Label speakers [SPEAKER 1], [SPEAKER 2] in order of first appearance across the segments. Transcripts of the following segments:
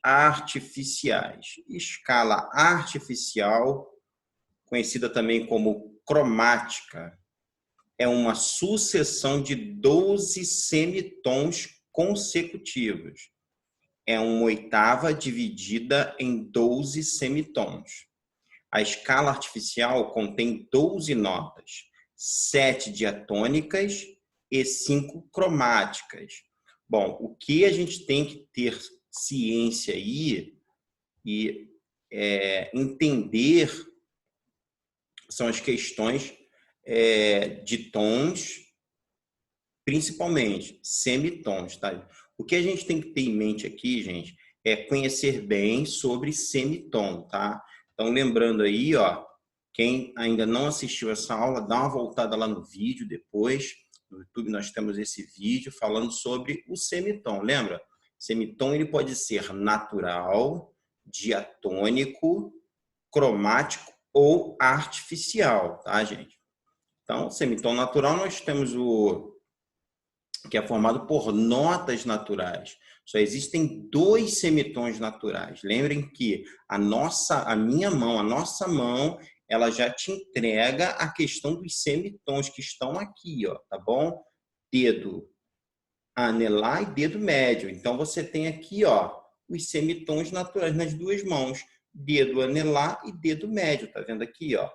[SPEAKER 1] artificiais. Escala artificial, conhecida também como cromática, é uma sucessão de 12 semitons consecutivos. É uma oitava dividida em 12 semitons. A escala artificial contém 12 notas, 7 diatônicas e 5 cromáticas. Bom, o que a gente tem que ter ciência aí e entender são as questões de tons, principalmente semitons, tá? O que a gente tem que ter em mente aqui, gente, é conhecer bem sobre semitom, tá? Então, lembrando aí, ó, quem ainda não assistiu essa aula, dá uma voltada lá no vídeo depois. No YouTube nós temos esse vídeo falando sobre o semitom, lembra? Semitom ele pode ser natural, diatônico, cromático ou artificial, tá, gente? Então, semitom natural nós temos o que é formado por notas naturais. Só existem 2 semitons naturais. Lembrem que a minha mão, a nossa mão, ela já te entrega a questão dos semitons que estão aqui, ó, tá bom? Dedo anelar e dedo médio. Então você tem aqui, ó, os semitons naturais nas duas mãos, dedo anelar e dedo médio, tá vendo aqui, ó?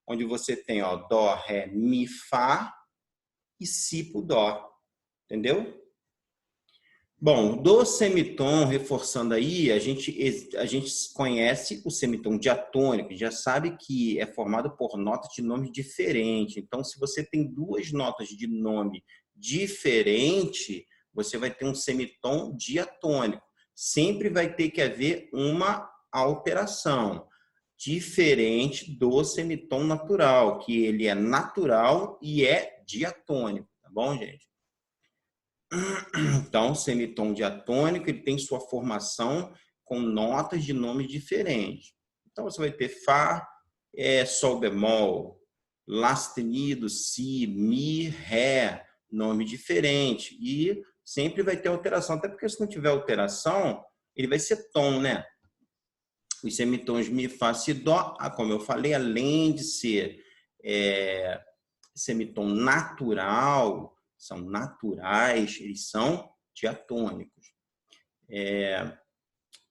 [SPEAKER 1] Onde você tem, ó, dó, ré, mi, fá e si pro dó. Entendeu? Bom, do semitom, reforçando aí, a gente conhece o semitom diatônico, já sabe que é formado por notas de nome diferente. Então, se você tem 2 notas de nome diferente, você vai ter um semitom diatônico. Sempre vai ter que haver uma alteração diferente do semitom natural, que ele é natural e é diatônico, tá bom, gente? Então, o semitom diatônico ele tem sua formação com notas de nome diferentes. Então, você vai ter Fá, Sol bemol, Lá sustenido, Si, Mi, Ré, nome diferente. E sempre vai ter alteração, até porque se não tiver alteração, ele vai ser tom, né? Os semitons Mi, Fá, Si, Dó, como eu falei, além de ser semitom natural, são naturais, eles são diatônicos.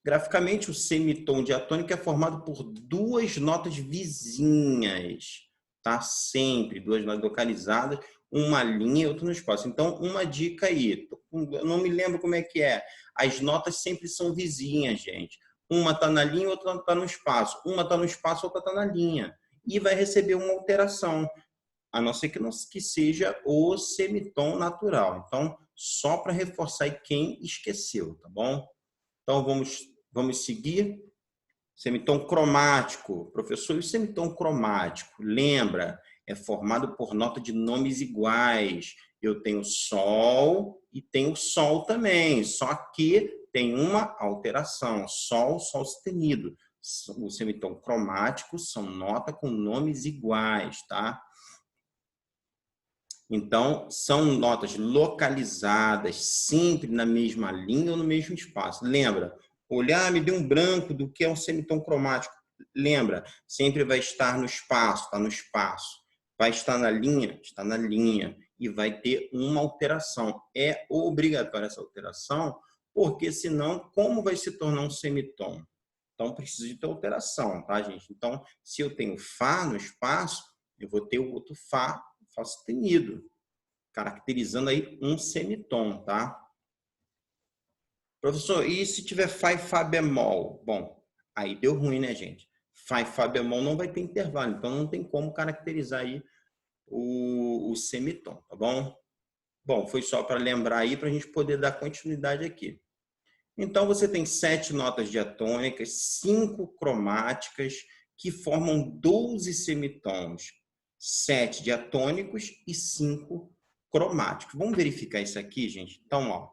[SPEAKER 1] Graficamente, o semitom diatônico é formado por 2 notas vizinhas, tá? Sempre 2 notas localizadas, uma linha e outra no espaço. Então, uma dica aí, eu não me lembro como é que é. As notas sempre são vizinhas, gente. Uma está na linha, outra está no espaço. Uma está no espaço, outra está na linha. E vai receber uma alteração, a não ser que seja o semitom natural. Então, só para reforçar aí quem esqueceu, tá bom? Então, vamos seguir. Semitom cromático. Professor, e o semitom cromático? Lembra, é formado por nota de nomes iguais. Eu tenho Sol e tenho Sol também, só que tem uma alteração. Sol, Sol sustenido. O semitom cromático são notas com nomes iguais, tá? Então, são notas localizadas, sempre na mesma linha ou no mesmo espaço. Lembra? Olhar, me deu um branco do que é um semitom cromático. Lembra? Sempre vai estar no espaço, está no espaço. Vai estar na linha? Está na linha. E vai ter uma alteração. É obrigatória essa alteração, porque senão, como vai se tornar um semitom? Então, precisa de ter alteração, tá, gente? Então, se eu tenho Fá no espaço, eu vou ter o outro Fá sustenido, caracterizando aí um semitom, tá? Professor, e se tiver Fá e Fá bemol? Bom, aí deu ruim, né, gente? Fá e Fá bemol não vai ter intervalo, então não tem como caracterizar aí o semitom, tá bom? Bom, foi só para lembrar aí, para a gente poder dar continuidade aqui. Então, você tem 7 notas diatônicas, 5 cromáticas, que formam 12 semitons. 7 diatônicos e 5 cromáticos. Vamos verificar isso aqui, gente? Então, ó.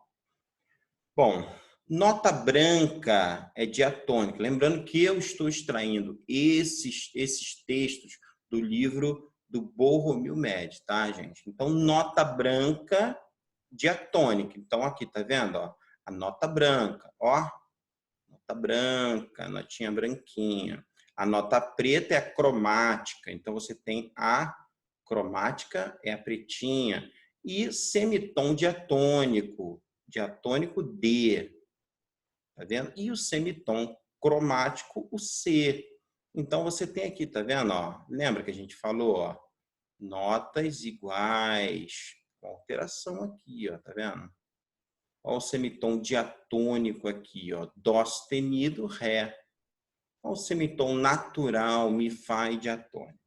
[SPEAKER 1] Bom, nota branca é diatônica. Lembrando que eu estou extraindo esses textos do livro do Borromeo Med, tá, gente? Então, nota branca diatônica. Então, aqui, tá vendo? Ó, a nota branca, ó. Nota branca, notinha branquinha. A nota preta é a cromática, então você tem a cromática, é a pretinha. E semitom diatônico D, tá vendo? E o semitom cromático, o C. Então, você tem aqui, tá vendo? Ó, lembra que a gente falou, ó, notas iguais, com alteração aqui, ó, tá vendo? Ó, o semitom diatônico aqui, ó, dó sustenido, ré. Ó, o semitom natural, mi, fá e diatônico.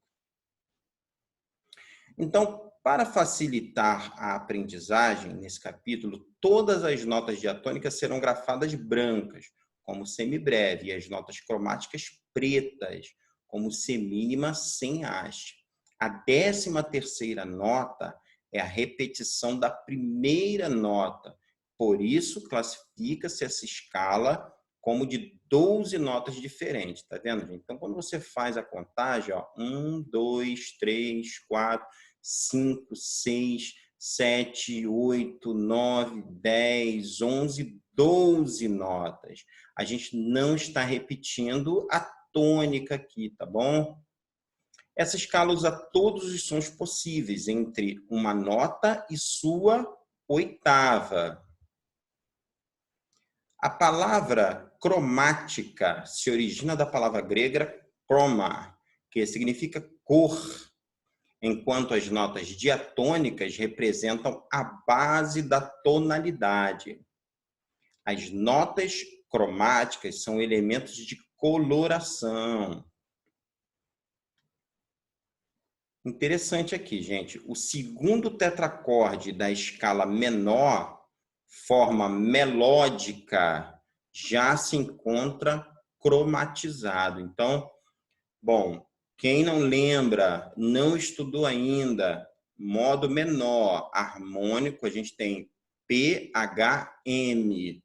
[SPEAKER 1] Então, para facilitar a aprendizagem, nesse capítulo, todas as notas diatônicas serão grafadas brancas, como semibreve, e as notas cromáticas pretas, como semínima sem haste. A 13ª nota é a repetição da primeira nota. Por isso, classifica-se essa escala como de 12 notas diferentes, tá vendo, gente? Então, quando você faz a contagem, ó, 1, 2, 3, 4, 5, 6, 7, 8, 9, 10, 11, 12 notas. A gente não está repetindo a tônica aqui, tá bom? Essa escala usa todos os sons possíveis entre uma nota e sua oitava. A palavra cromática se origina da palavra grega chroma, que significa cor, enquanto as notas diatônicas representam a base da tonalidade. As notas cromáticas são elementos de coloração. Interessante aqui, gente. O segundo tetracorde da escala menor, forma melódica, já se encontra cromatizado. Então, bom, quem não lembra, não estudou ainda, modo menor, harmônico, a gente tem PHM.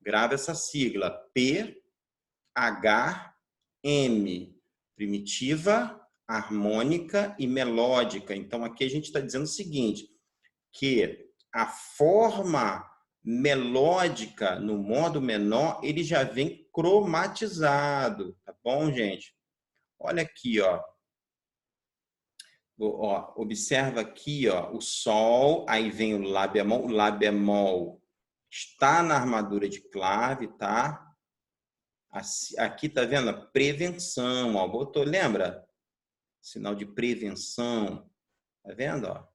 [SPEAKER 1] Grava essa sigla, PHM. Primitiva, harmônica e melódica. Então, aqui a gente está dizendo o seguinte, que a forma melódica no modo menor, ele já vem cromatizado, tá bom, gente? Olha aqui, ó. Ó, observa aqui, ó, o sol, aí vem o lá bemol. O lá bemol está na armadura de clave, tá? Aqui tá vendo? Prevenção, ó, botou, lembra? Sinal de prevenção, tá vendo, ó?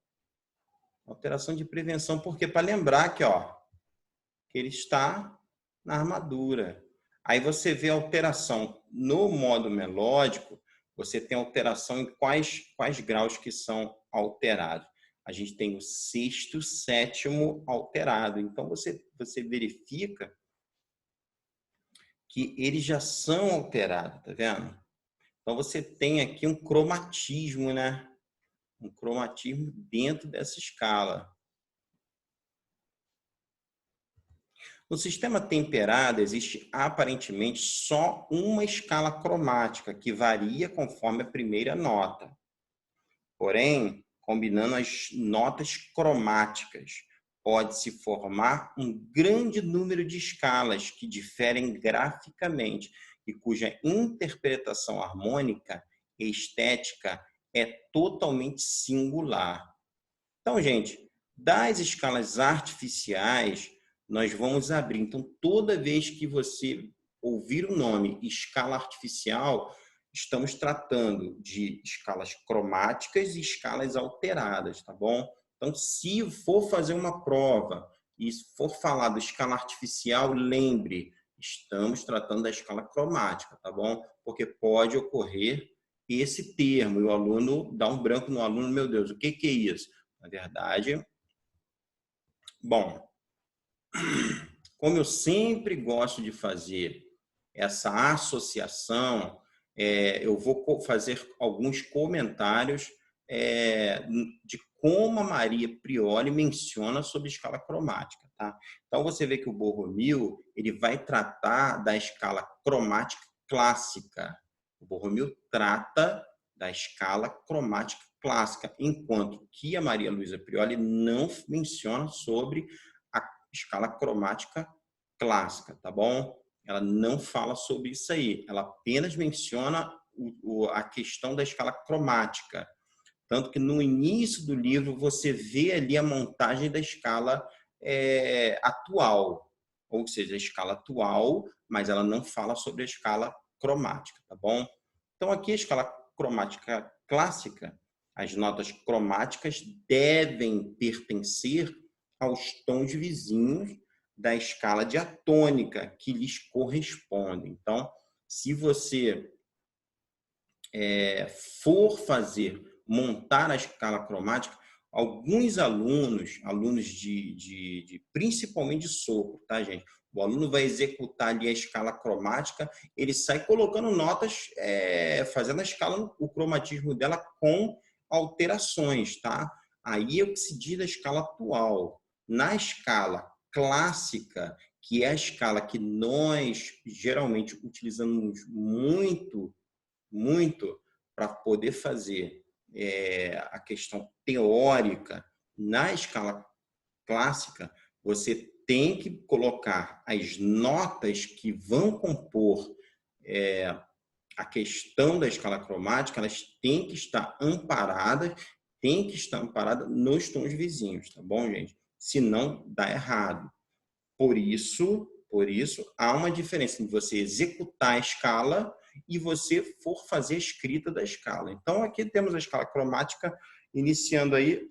[SPEAKER 1] Alteração de prevenção, porque para lembrar que, ó, que ele está na armadura. Aí você vê a alteração no modo melódico, você tem alteração em quais graus que são alterados. A gente tem o sexto, sétimo alterado. Então, você verifica que eles já são alterados, tá vendo? Então, você tem aqui um cromatismo, né? Um cromatismo dentro dessa escala. No sistema temperado, existe aparentemente só uma escala cromática, que varia conforme a primeira nota. Porém, combinando as notas cromáticas, pode-se formar um grande número de escalas que diferem graficamente e cuja interpretação harmônica e estética é totalmente singular. Então, gente, das escalas artificiais, nós vamos abrir. Então, toda vez que você ouvir o nome escala artificial, estamos tratando de escalas cromáticas e escalas alteradas, tá bom? Então, se for fazer uma prova e for falar da escala artificial, lembre, estamos tratando da escala cromática, tá bom? Porque pode ocorrer esse termo e o aluno dá um branco no aluno, meu Deus, o que é isso? Na verdade, bom, como eu sempre gosto de fazer essa associação, eu vou fazer alguns comentários de como a Maria Priori menciona sobre escala cromática, tá? Então, você vê que o Borromeo, ele vai tratar da escala cromática clássica. O Borromeo trata da escala cromática clássica, enquanto que a Maria Luísa Priori não menciona sobre a escala cromática clássica, tá bom? ela não fala sobre isso aí. Ela apenas menciona a questão da escala cromática. Tanto que no início do livro você vê ali a montagem da escala atual. Ou seja, a escala atual, mas ela não fala sobre a escala cromática, tá bom? Então aqui a escala cromática clássica, as notas cromáticas devem pertencer aos tons vizinhos da escala diatônica que lhes correspondem. Então, se você for montar a escala cromática, alguns alunos principalmente de sopro, tá, gente? O aluno vai executar ali a escala cromática, ele sai colocando notas, fazendo a escala, o cromatismo dela com alterações, tá? Aí é o que se diz da escala atual. Na escala clássica, que é a escala que nós geralmente utilizamos muito para poder fazer a questão teórica na escala clássica, você tem que colocar as notas que vão compor a questão da escala cromática, elas têm que estar amparadas, nos tons vizinhos, tá bom, gente? Senão dá errado. Por isso há uma diferença em você executar a escala e você for fazer a escrita da escala. Então, aqui temos a escala cromática iniciando aí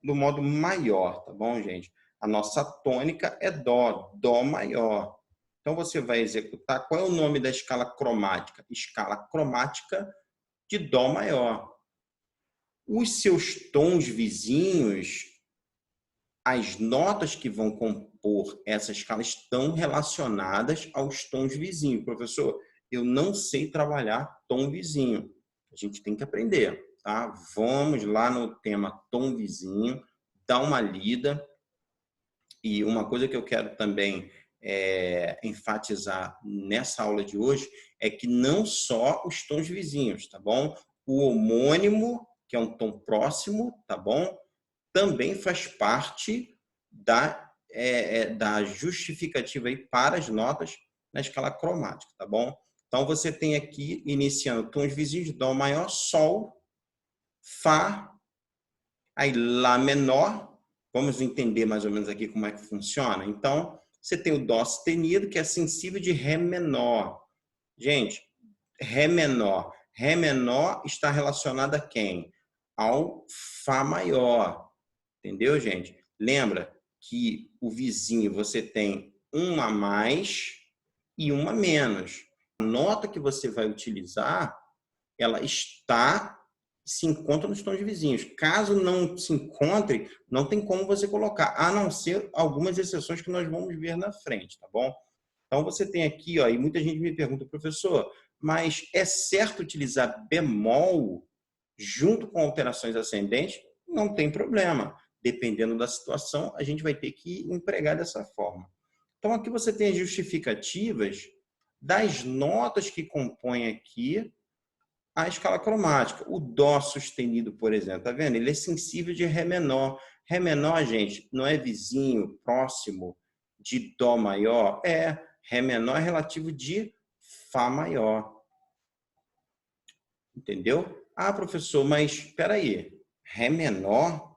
[SPEAKER 1] do modo maior, tá bom, gente? A nossa tônica é Dó, Dó maior. Então, você vai executar, qual é o nome da escala cromática? Escala cromática de Dó maior. Os seus tons vizinhos, as notas que vão compor essa escala estão relacionadas aos tons vizinhos. Professor, eu não sei trabalhar tom vizinho. A gente tem que aprender, tá? Vamos lá no tema tom vizinho, dar uma lida. E uma coisa que eu quero também enfatizar nessa aula de hoje é que não só os tons vizinhos, tá bom? O homônimo, que é um tom próximo, tá bom? Também faz parte da justificativa aí para as notas na escala cromática, tá bom? Então, você tem aqui, iniciando tons vizinhos, Dó maior, Sol, Fá, aí Lá menor. Vamos entender mais ou menos aqui como é que funciona? Então, você tem o Dó sustenido, que é sensível de Ré menor. Gente, Ré menor. Ré menor está relacionado a quem? Ao Fá maior. Entendeu, gente? Lembra que o vizinho você tem uma a mais e uma a menos. A nota que você vai utilizar, ela se encontra nos tons vizinhos. Caso não se encontre, não tem como você colocar, a não ser algumas exceções que nós vamos ver na frente, tá bom? Então, você tem aqui, ó, e muita gente me pergunta, professor, mas é certo utilizar bemol junto com alterações ascendentes? Não tem problema. Dependendo da situação, a gente vai ter que empregar dessa forma. Então, aqui você tem as justificativas das notas que compõem aqui a escala cromática. O Dó sustenido, por exemplo, tá vendo? Ele é sensível de Ré menor. Ré menor, gente, não é vizinho, próximo de Dó maior? Ré menor é relativo de Fá maior. Entendeu? Ah, professor, mas espera aí. Ré menor,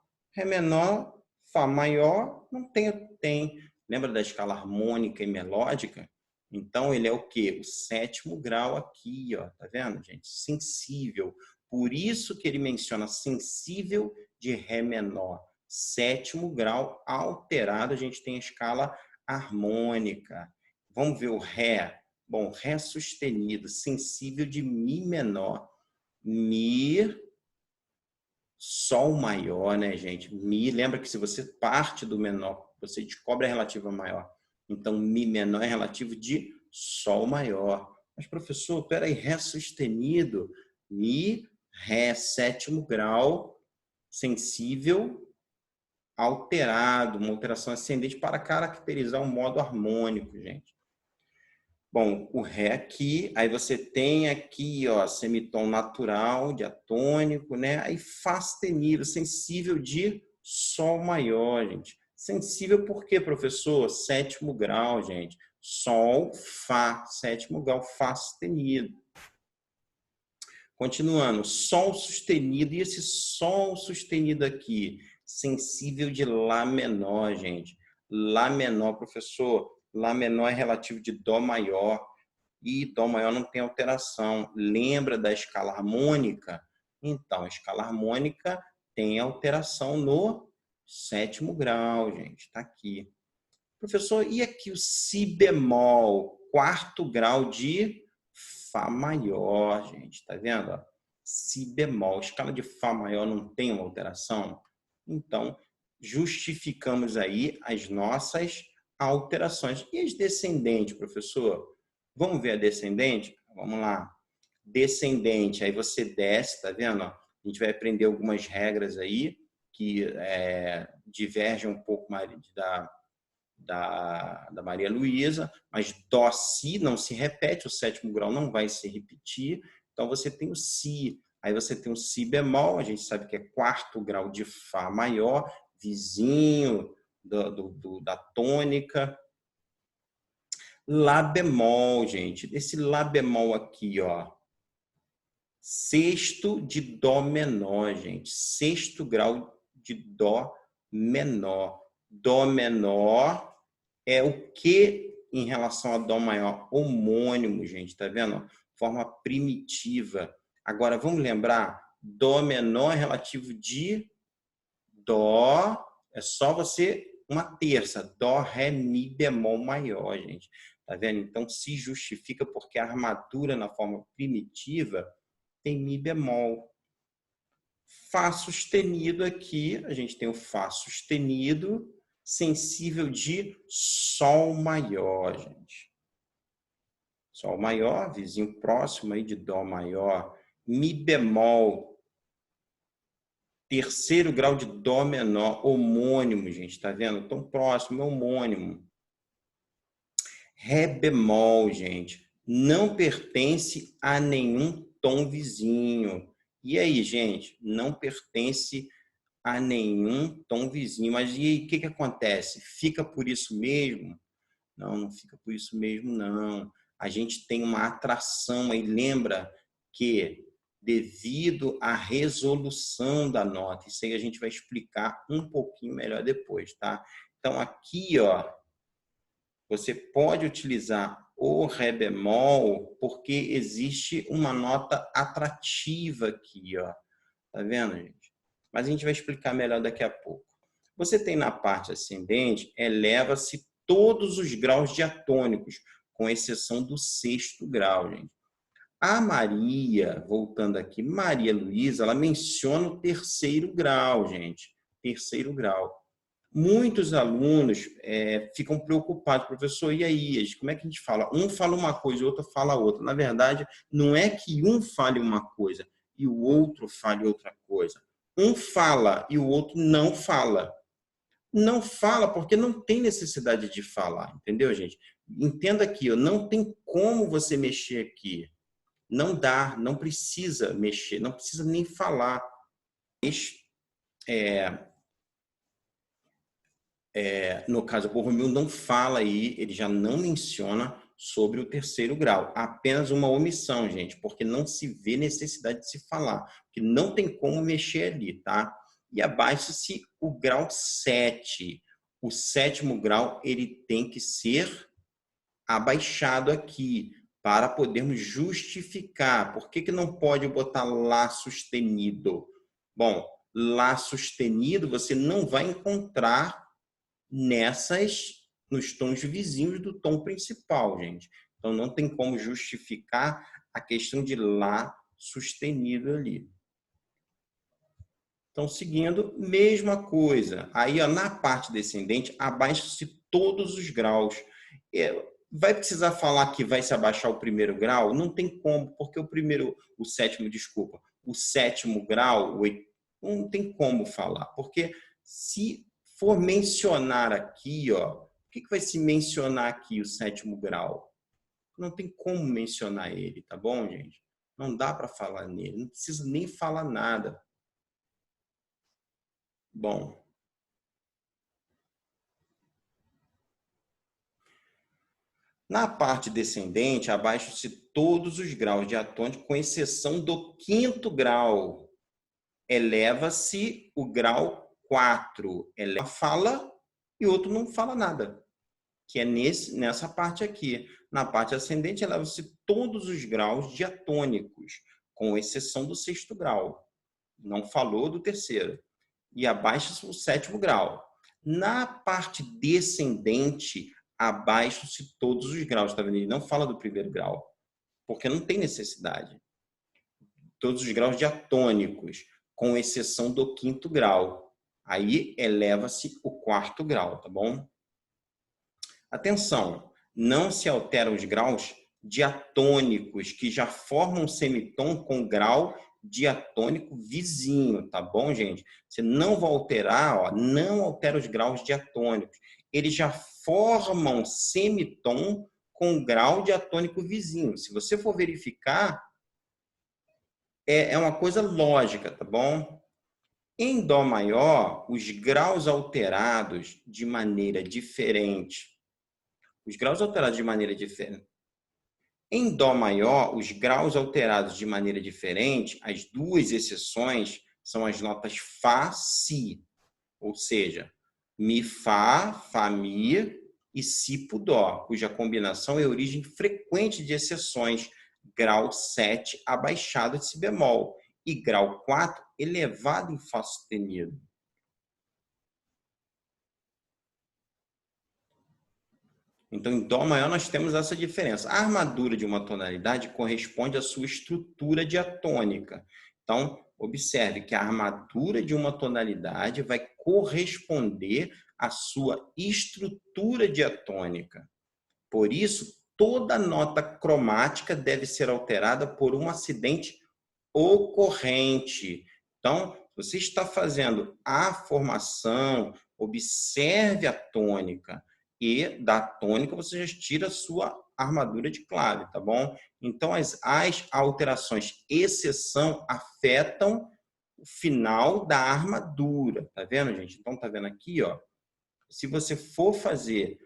[SPEAKER 1] Fá maior, não tem. Lembra da escala harmônica e melódica? Então, ele é o quê? O sétimo grau aqui, ó. Tá vendo, gente? Sensível. Por isso que ele menciona sensível de Ré menor. Sétimo grau alterado, a gente tem a escala harmônica. Vamos ver o Ré. Bom, Ré sustenido, sensível de Mi menor. Mi, Sol maior, né, gente? Mi, lembra que se você parte do menor, você descobre a relativa maior. Então, Mi menor é relativo de Sol maior. Mas, professor, peraí, Ré sustenido, Mi, Ré, sétimo grau, sensível, alterado, uma alteração ascendente para caracterizar um modo harmônico, gente. Bom, o Ré aqui, aí você tem aqui, ó, semitom natural, diatônico, né? Aí Fá sustenido, sensível de Sol maior, gente. Sensível por quê, professor? Sétimo grau, gente. Sol, Fá, sétimo grau, Fá sustenido. Continuando, Sol sustenido, e esse Sol sustenido aqui, sensível de Lá menor, gente. Lá menor, professor, Lá menor é relativo de Dó maior, e Dó maior não tem alteração. Lembra da escala harmônica? Então, a escala harmônica tem alteração no sétimo grau, gente, está aqui. Professor, e aqui o Si bemol, quarto grau de Fá maior, gente, tá vendo? Si bemol, escala de Fá maior não tem uma alteração? Então, justificamos aí as nossas alterações. E as descendentes, professor? Vamos ver a descendente? Vamos lá. Descendente, aí você desce, tá vendo? A gente vai aprender algumas regras aí que divergem um pouco mais da Maria Luísa, mas Dó, Si não se repete, o sétimo grau não vai se repetir, então você tem o Si, aí você tem o Si bemol, a gente sabe que é quarto grau de Fá maior, vizinho da tônica. Lá bemol, gente, esse Lá bemol aqui, ó, sexto de Dó menor, gente, sexto grau de Dó menor. Dó menor é o que em relação a Dó maior? Homônimo, gente, tá vendo? Forma primitiva. Agora, vamos lembrar, Dó menor é relativo de Dó, é só você uma terça, Dó, Ré, Mi bemol maior, gente. Tá vendo? Então, se justifica porque a armadura na forma primitiva tem Mi bemol. Fá sustenido aqui, a gente tem o Fá sustenido, sensível de Sol maior, gente. Sol maior, vizinho próximo aí de Dó maior. Mi bemol, terceiro grau de Dó menor, homônimo, gente, tá vendo? Tão próximo, é homônimo. Ré bemol, gente, não pertence a nenhum tom vizinho. E aí, gente, não pertence a nenhum tom vizinho. Mas e aí, o que acontece? Fica por isso mesmo? Não, não fica por isso mesmo, não. A gente tem uma atração aí. Lembra que devido à resolução da nota, isso aí a gente vai explicar um pouquinho melhor depois, tá? Então, aqui, ó, você pode utilizar o Ré bemol porque existe uma nota atrativa aqui, ó. Tá vendo, gente? Mas a gente vai explicar melhor daqui a pouco. Você tem na parte ascendente, eleva-se todos os graus diatônicos, com exceção do sexto grau, gente. A Maria, voltando aqui, Maria Luísa, ela menciona o terceiro grau, gente. Terceiro grau. Muitos alunos ficam preocupados, professor, e aí? Como é que a gente fala? Um fala uma coisa, o outro fala outra. Na verdade, não é que um fale uma coisa e o outro fale outra coisa. Um fala e o outro não fala. Não fala porque não tem necessidade de falar, entendeu, gente? Entenda aqui, não tem como você mexer aqui. Não dá, não precisa mexer, não precisa nem falar. No caso, o Borromeu não fala aí, ele já não menciona sobre o terceiro grau. Apenas uma omissão, gente, porque não se vê necessidade de se falar, porque não tem como mexer ali, tá? E abaixa-se o grau 7. O sétimo grau, ele tem que ser abaixado aqui, para podermos justificar. Por que não pode botar Lá sustenido? Bom, Lá sustenido você não vai encontrar nos tons vizinhos do tom principal, gente. Então, não tem como justificar a questão de Lá sustenido ali. Então, seguindo, mesma coisa. Aí, ó, na parte descendente, abaixa-se todos os graus. Vai precisar falar que vai se abaixar o primeiro grau? Não tem como, porque o sétimo grau, não tem como falar, porque se for mencionar aqui, ó, o que vai se mencionar aqui, o sétimo grau? Não tem como mencionar ele, tá bom, gente? Não dá para falar nele, não precisa nem falar nada. Bom, Na parte descendente, abaixam-se todos os graus diatônicos, com exceção do 5º grau. Eleva-se o grau 4. Fala e outro não fala nada, que é nessa parte aqui. Na parte ascendente, eleva-se todos os graus diatônicos, com exceção do 6º grau. Não falou do 3º. E abaixa-se o 7º grau. Na parte descendente, abaixam-se todos os graus. Tá vendo? Ele não fala do 1º grau, porque não tem necessidade. Todos os graus diatônicos, com exceção do 5º grau. Aí eleva-se o 4º grau, tá bom? Atenção, não se alteram os graus diatônicos, que já formam um semitom com grau diatônico vizinho, tá bom, gente? Você não vai alterar, ó, não altera os graus diatônicos. Eles já formam semitom com grau diatônico vizinho. Se você for verificar, é uma coisa lógica, tá bom? Em Dó maior, os graus alterados de maneira diferente. Os graus alterados de maneira diferente. Em Dó maior, os graus alterados de maneira diferente, as duas exceções são as notas Fá, Si. Ou seja, Mi, Fá, Fá, Mi e Si, Dó, cuja combinação é origem frequente de exceções, grau 7 abaixado de Si bemol e grau 4 elevado em Fá sustenido. Então, em Dó maior, nós temos essa diferença. A armadura de uma tonalidade corresponde à sua estrutura diatônica. Então, observe que a armadura de uma tonalidade vai corresponder à sua estrutura diatônica. Por isso, toda nota cromática deve ser alterada por um acidente ocorrente. Então, você está fazendo a formação, observe a tônica. E da tônica você já tira a sua armadura de clave, tá bom? Então, as alterações exceção afetam o final da armadura, tá vendo, gente? Então, tá vendo aqui, ó? Se você for fazer,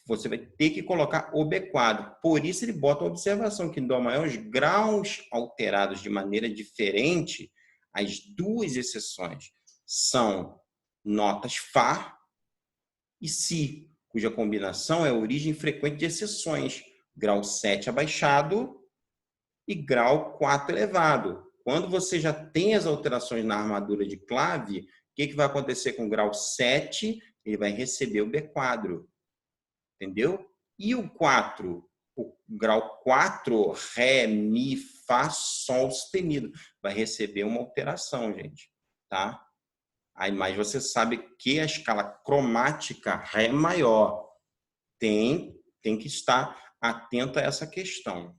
[SPEAKER 1] você vai ter que colocar o B quadro. Por isso, ele bota uma observação que em Dó maior, os graus alterados de maneira diferente, as duas exceções são notas Fá e Si, cuja combinação é a origem frequente de exceções, grau 7 abaixado e grau 4 elevado. Quando você já tem as alterações na armadura de clave, o que vai acontecer com o grau 7? Ele vai receber o B quadro. Entendeu? E o 4, o grau 4, Ré, Mi, Fá, Sol sustenido, vai receber uma alteração, gente. Tá? Aí, mas você sabe que a escala cromática Ré maior tem que estar atento a essa questão.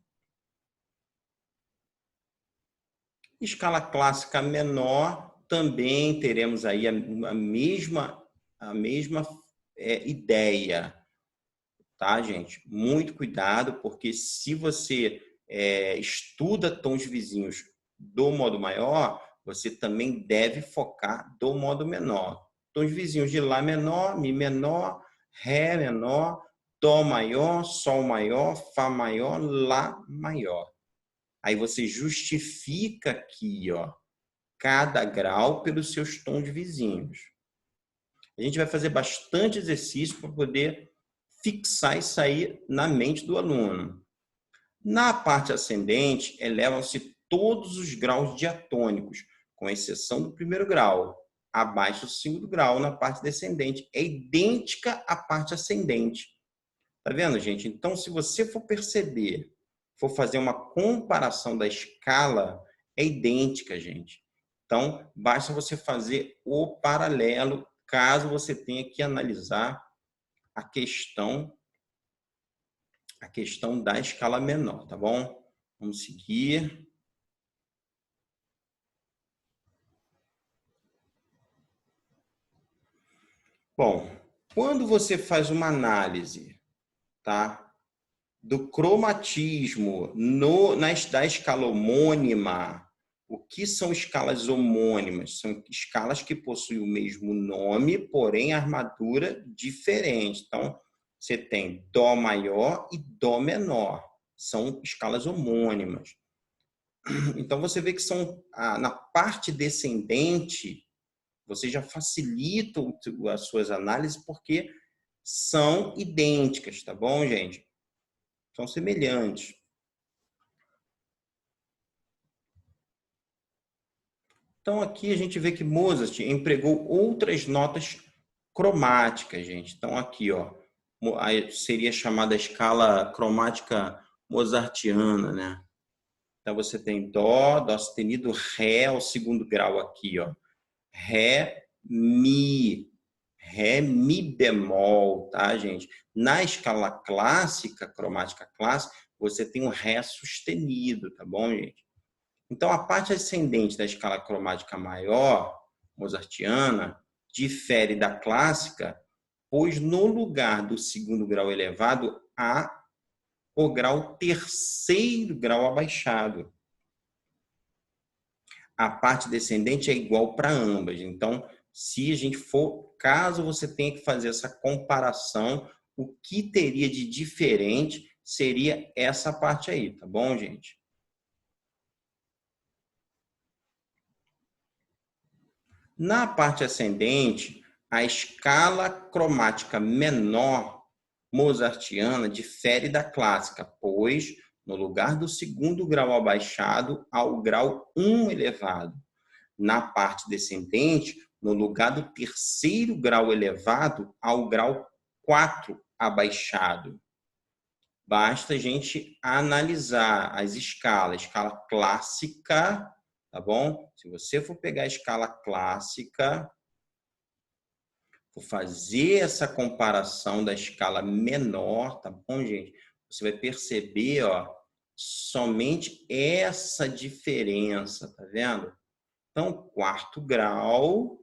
[SPEAKER 1] Escala clássica menor, também teremos aí a mesma ideia, tá, gente? Muito cuidado, porque se você estuda tons vizinhos do modo maior, você também deve focar do modo menor. Tons vizinhos de Lá menor, Mi menor, Ré menor, Dó maior, Sol maior, Fá maior, Lá maior. Aí você justifica aqui, ó, cada grau pelos seus tons vizinhos. A gente vai fazer bastante exercício para poder fixar isso aí na mente do aluno. Na parte ascendente, elevam-se todos os graus diatônicos, com exceção do 1º grau. Abaixo do 2º grau, na parte descendente. É idêntica à parte ascendente. Tá vendo, gente? Então, se você for perceber, for fazer uma comparação da escala, é idêntica, gente. Então, basta você fazer o paralelo, caso você tenha que analisar a questão da escala menor, tá bom? Vamos seguir. Bom, quando você faz uma análise, tá, do cromatismo da escala homônima, o que são escalas homônimas? São escalas que possuem o mesmo nome, porém armadura diferente. Então, você tem Dó maior e Dó menor. São escalas homônimas. Então, você vê que são na parte descendente, você já facilita as suas análises porque são idênticas, tá bom, gente? São semelhantes. Então, aqui a gente vê que Mozart empregou outras notas cromáticas, gente. Então, aqui, ó, seria chamada a escala cromática mozartiana, né? Então, você tem Dó, Dó sustenido, Ré, ao segundo grau aqui, ó. Ré, Mi bemol, tá, gente? Na escala clássica, cromática clássica, você tem um Ré sustenido, tá bom, gente? Então, a parte ascendente da escala cromática maior, mozartiana, difere da clássica, pois no lugar do segundo grau elevado há o grau terceiro grau abaixado. A parte descendente é igual para ambas. Então, se a gente for, caso você tenha que fazer essa comparação, o que teria de diferente seria essa parte aí, tá bom, gente? Na parte ascendente, a escala cromática menor mozartiana difere da clássica, pois no lugar do segundo grau abaixado há o grau 1 elevado. Na parte descendente, no lugar do terceiro grau elevado há o grau 4 abaixado. Basta a gente analisar as escalas, escala clássica, tá bom? Se você for pegar a escala clássica, for fazer essa comparação da escala menor, tá bom, gente? Você vai perceber, ó, somente essa diferença, tá vendo? Então, quarto grau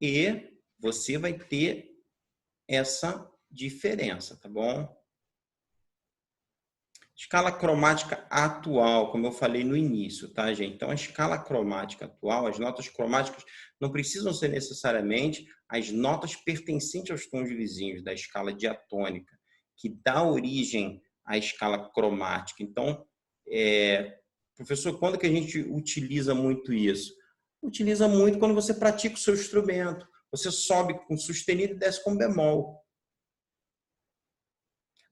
[SPEAKER 1] e você vai ter essa diferença, tá bom? Escala cromática atual, como eu falei no início, tá, gente? Então, a escala cromática atual, as notas cromáticas não precisam ser necessariamente as notas pertencentes aos tons vizinhos da escala diatônica, que dá origem à escala cromática. Então, professor, quando que a gente utiliza muito isso? Utiliza muito quando você pratica o seu instrumento. Você sobe com sustenido e desce com bemol.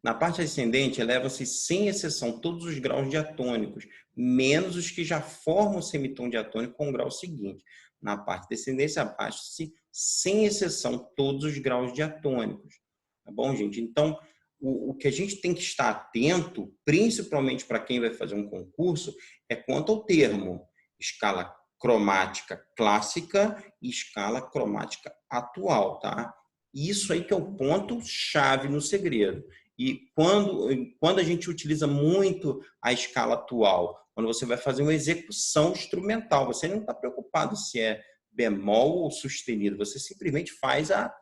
[SPEAKER 1] Na parte ascendente, eleva-se sem exceção todos os graus diatônicos, menos os que já formam o semitom diatônico com o grau seguinte. Na parte descendente, abaixa-se sem exceção todos os graus diatônicos. Tá bom, gente? Então, o que a gente tem que estar atento, principalmente para quem vai fazer um concurso, é quanto ao termo escala cromática clássica e escala cromática atual, tá? Isso aí que é o ponto-chave no segredo. E quando a gente utiliza muito a escala atual, quando você vai fazer uma execução instrumental, você não está preocupado se é bemol ou sustenido, você simplesmente faz a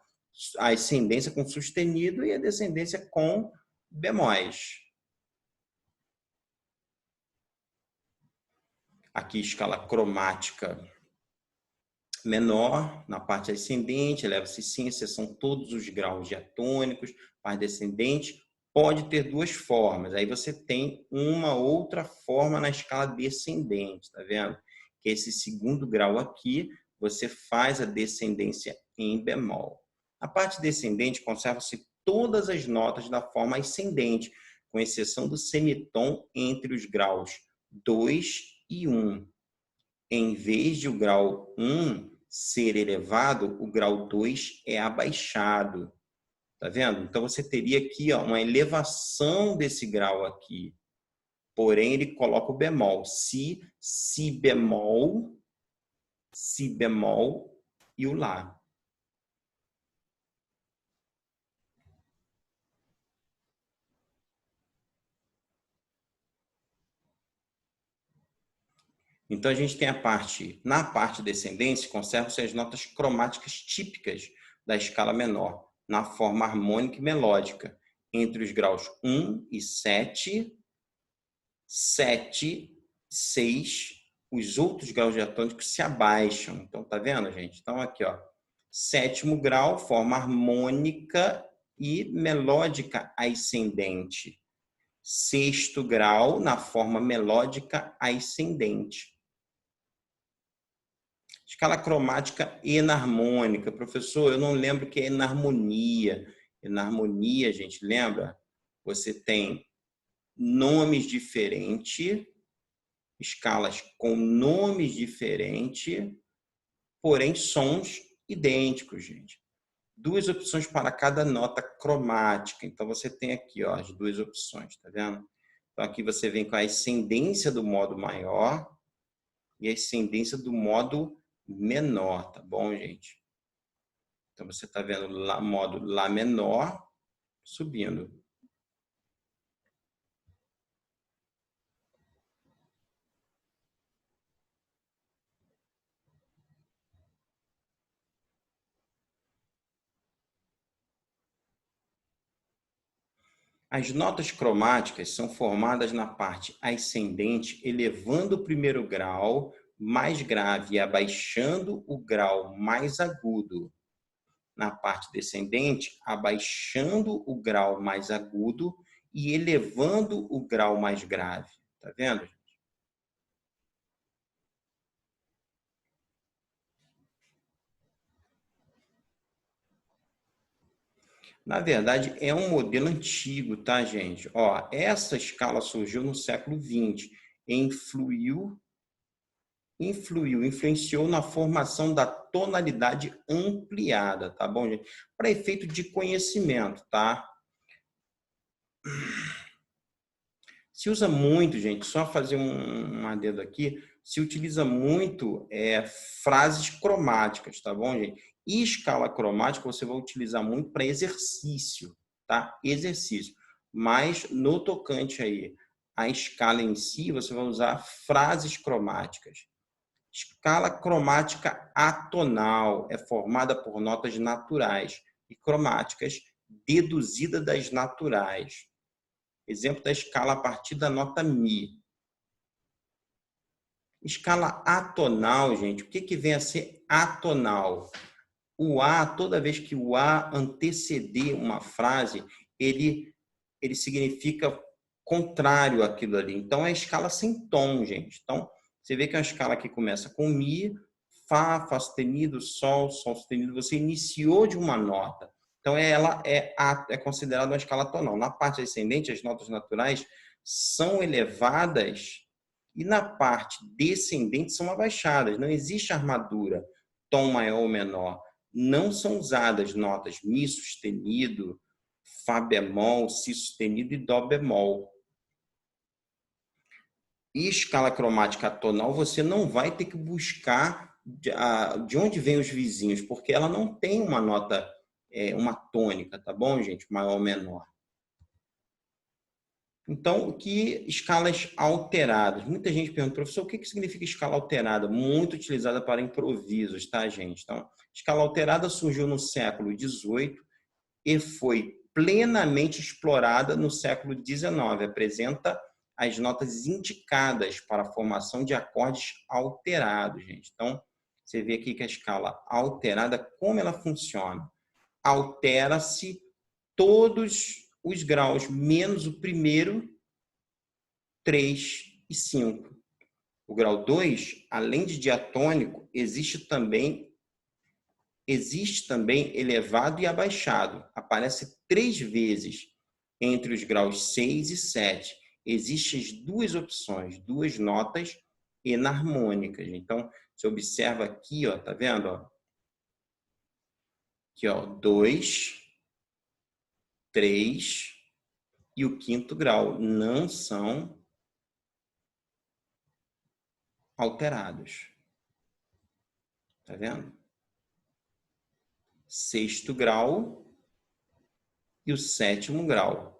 [SPEAKER 1] ascendência com sustenido e a descendência com bemóis. Aqui, escala cromática menor, na parte ascendente, eleva-se sem exceção todos os graus diatônicos, parte descendente, pode ter duas formas. Aí você tem uma outra forma na escala descendente, tá vendo? Que é esse segundo grau aqui, você faz a descendência em bemol. A parte descendente conserva-se todas as notas da forma ascendente, com exceção do semitom entre os graus 2 e 1. Em vez de o grau 1 ser elevado, o grau 2 é abaixado. Tá vendo? Então, você teria aqui ó, uma elevação desse grau aqui. Porém, ele coloca o bemol. Si bemol e o Lá. Então, a gente tem na parte descendente, conservam-se as notas cromáticas típicas da escala menor, na forma harmônica e melódica, entre os graus 1 e 7, 7, 6, os outros graus diatônicos se abaixam. Então, tá vendo, gente? Então, aqui, ó, sétimo grau, forma harmônica e melódica ascendente. Sexto grau na forma melódica ascendente. Escala cromática enarmônica. Professor, eu não lembro o que é enarmonia. Enarmonia, gente, lembra? Você tem nomes diferentes, escalas com nomes diferentes, porém sons idênticos, gente. Duas opções para cada nota cromática. Então, você tem aqui, ó, as duas opções, tá vendo? Então, aqui você vem com a ascendência do modo maior e a ascendência do modo menor, tá bom, gente? Então, você está vendo lá, modo Lá menor subindo. As notas cromáticas são formadas na parte ascendente, elevando o primeiro grau mais grave e abaixando o grau mais agudo. Na parte descendente, abaixando o grau mais agudo e elevando o grau mais grave. Tá vendo? Na verdade, é um modelo antigo, tá, gente? Ó, essa escala surgiu no século XX e influenciou na formação da tonalidade ampliada, tá bom, gente? Para efeito de conhecimento, tá? Se usa muito, gente, só fazer um dedo aqui, se utiliza muito frases cromáticas, tá bom, gente? E escala cromática você vai utilizar muito para exercício, tá? Exercício. Mas no tocante aí, a escala em si, você vai usar frases cromáticas. Escala cromática atonal é formada por notas naturais e cromáticas deduzidas das naturais. Exemplo da escala a partir da nota Mi. Escala atonal, gente. O que vem a ser atonal? O A, toda vez que o A anteceder uma frase, ele significa contrário àquilo ali. Então, é a escala sem tom, gente. Então, você vê que é uma escala que começa com Mi, Fá, Fá sustenido, Sol, Sol sustenido. Você iniciou de uma nota. Então, ela é considerada uma escala tonal. Na parte ascendente, as notas naturais são elevadas e na parte descendente são abaixadas. Não existe armadura, tom maior ou menor. Não são usadas notas Mi sustenido, Fá bemol, Si sustenido e Dó bemol. E escala cromática tonal, você não vai ter que buscar de onde vêm os vizinhos, porque ela não tem uma nota, uma tônica, tá bom, gente? Maior ou menor. Então, o que escalas alteradas? Muita gente pergunta, professor, o que significa escala alterada? Muito utilizada para improvisos, tá, gente? Então, escala alterada surgiu no século XVIII e foi plenamente explorada no século XIX. Apresenta as notas indicadas para a formação de acordes alterados, gente. Então, você vê aqui que a escala alterada, como ela funciona? Altera-se todos os graus, menos o primeiro, 3 e 5. O grau 2, além de diatônico, existe também elevado e abaixado. Aparece 3 vezes entre os graus 6 e 7. Existem as duas opções, duas notas enarmônicas. Então, você observa aqui, ó, tá vendo? Ó? Aqui, ó, 2, 3 e o quinto grau não são alterados. Tá vendo? Sexto grau e o sétimo grau.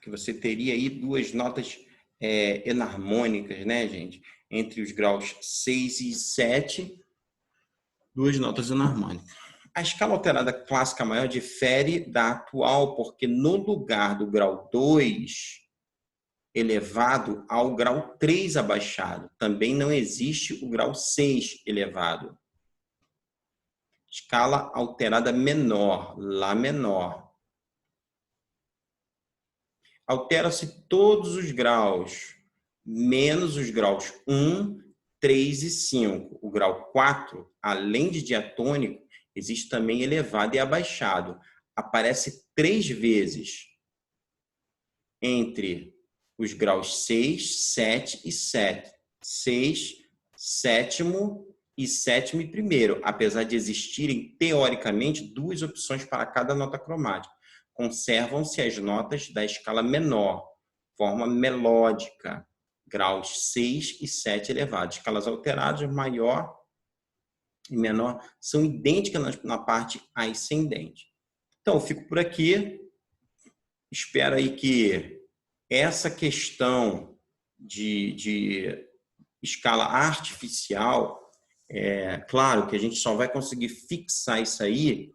[SPEAKER 1] Que você teria aí duas notas enarmônicas, né, gente? Entre os graus 6 e 7, duas notas enarmônicas. A escala alterada clássica maior difere da atual, porque no lugar do grau 2 elevado ao grau 3 abaixado, também não existe o grau 6 elevado. Escala alterada menor, Lá menor. Altera-se todos os graus, menos os graus 1, 3 e 5. O grau 4, além de diatônico, existe também elevado e abaixado. Aparece 3 vezes entre os graus 6, 7 e 7. 6, sétimo e sétimo e primeiro, apesar de existirem, teoricamente, 2 opções para cada nota cromática. Conservam-se as notas da escala menor, forma melódica, graus 6 e 7 elevados. Escalas alteradas, maior e menor, são idênticas na parte ascendente. Então, eu fico por aqui. Espero aí que essa questão de escala artificial, claro que a gente só vai conseguir fixar isso aí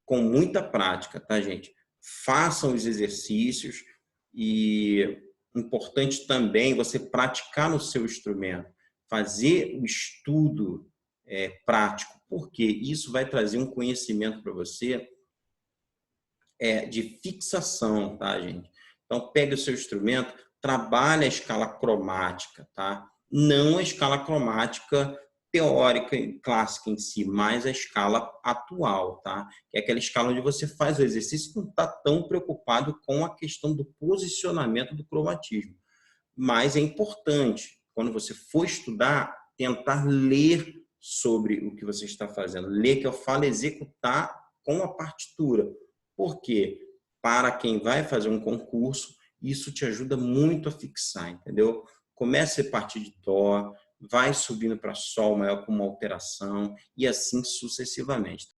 [SPEAKER 1] com muita prática, tá, gente? Façam os exercícios e importante também você praticar no seu instrumento, fazer o estudo prático, porque isso vai trazer um conhecimento para você de fixação, tá, gente? Então, pegue o seu instrumento, trabalhe a escala cromática, tá? Não a escala cromática teórica e clássica em si, mas a escala atual, tá? Que é aquela escala onde você faz o exercício e não está tão preocupado com a questão do posicionamento do cromatismo. Mas é importante, quando você for estudar, tentar ler sobre o que você está fazendo. Ler, que eu falo, executar com a partitura. Por quê? Para quem vai fazer um concurso, isso te ajuda muito a fixar, entendeu? Comece a partir de Dó, vai subindo para Sol maior com uma alteração e assim sucessivamente.